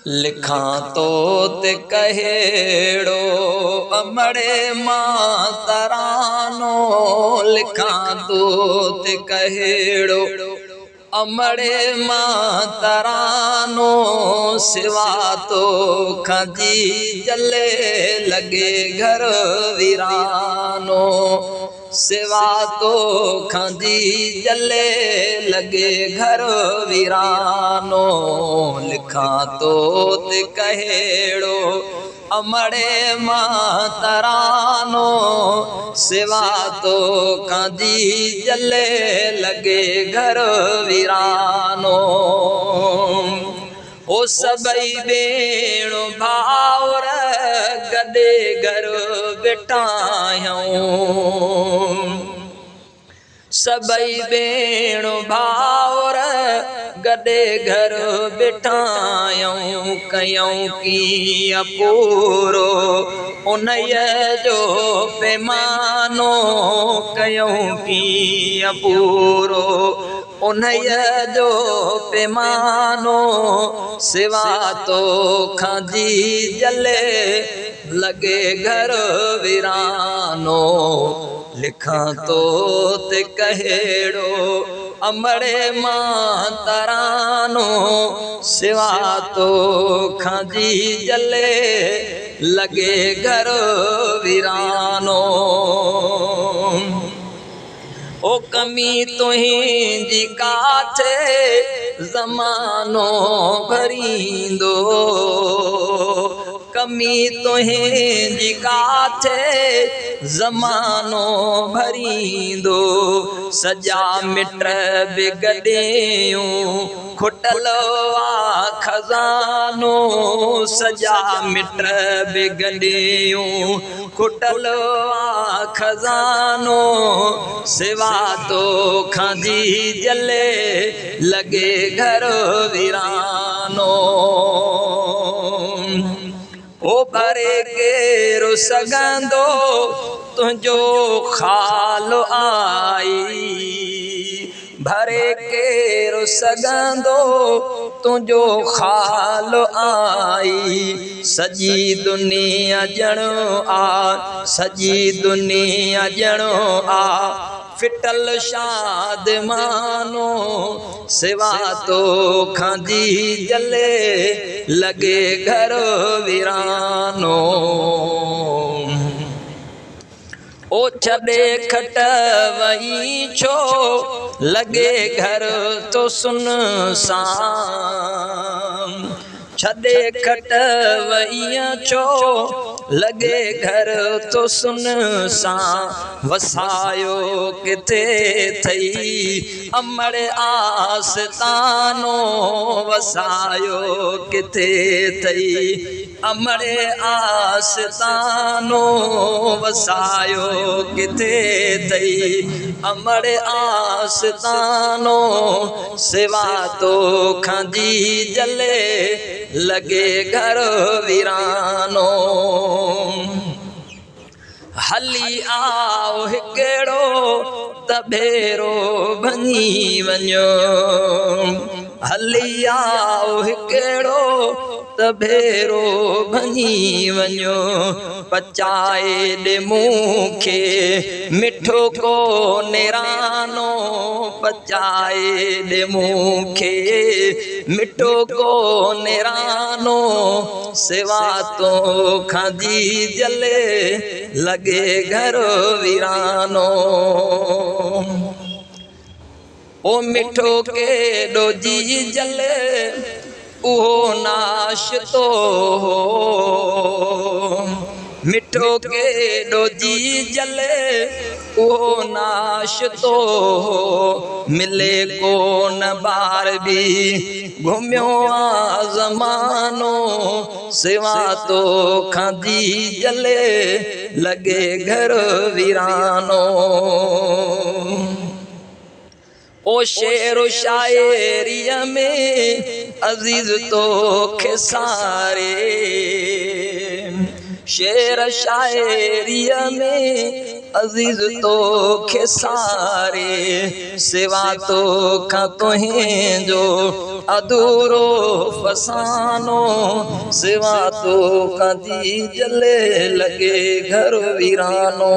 लिखा तो ते कहेड़ो अमड़े मां तरानो। लिखा तो ते कहेड़ो अमड़े मां तरानो। सिवा तो खजी जले लगे घर वीरानो। सिवा तो खजी जले लगे घर वीरानो। लिखा तो ते कहेड़ो अमड़े मां तरानो। सिवा तो खजी जले लगे घर वीरानो। ओ सबई भेणो भाउर गॾे घर बिठायूं। सबई भेणो भाउर गॾे घर बिठायूं। कयूं कीअं पूरो उन्हीअ जो पैमानो। कयूं कीअं पूरो उन्हीअ जो पैमानो। सिवा तो खजी जले लगे घर वीरानो। लिखा तो ते कहेड़ो अमड़े मां तरानो। सिवा तो खजी जले लगे घर वीरानो। ओ कमी तुहिंजी काथे ज़मानो भरींदो। कमी तुहिंजी काथे ज़मानो भरींदो। सजा मिट बिगड़ियूं खुटल आ खजानो। सजा मिट बिगड़ियूं खुटल आ खजानो। सिवा तो खजी जले लगे घर वीरानो। ओ भरे केरो सगंदो तुझो खाल आई। भरे केरो सगंदो तुझो खाल आई। सजी दुनिया ॼणो आ सजी दुनिया ॼणो आ फिटल शाद मानो। सिवा तो खजी जले लगे घर वीरानो। ओ छड़े खट वही छो लगे घर तो सुनसान। छड़े खट वही छो लगे घर तो सुनसान। वसायो किथे थई अमड़ आस्तानो। वसायो किथे थई अमड़ आस्तानो। वसायो किथे थई अमड़ आस्तानो। सिवा तो खजी जले लगे घर वीरानो। हली आओ हिकिड़ो त भेरो भञी वञो। हली आओ हिकिड़ो त भेरो भञी वञो। पचाए ॾे मूंखे मिठो को निरानो। पचाए ॾे मूंखे मिठो को निरानो। सिवा तो खजी जले लगे घर वीरानो। ओ मिठो केॾो जी जले उहो नाश्तो हो। मिठो केॾो जी जले उहो नाश्तो हो। मिले कोन बार भी घुमियो आ ज़मानो। सिवा तो खजी जले लगे घर वीरानो। ओ शेर शायरीअ में अज़ीज़ तो खिसारे। शेर शायरीअ में अज़ीज़ तो खिसारे। सिवा तो तुहिंजो अधूरो फसानो, सिवा तो कदी जले लगे घर वीरानो।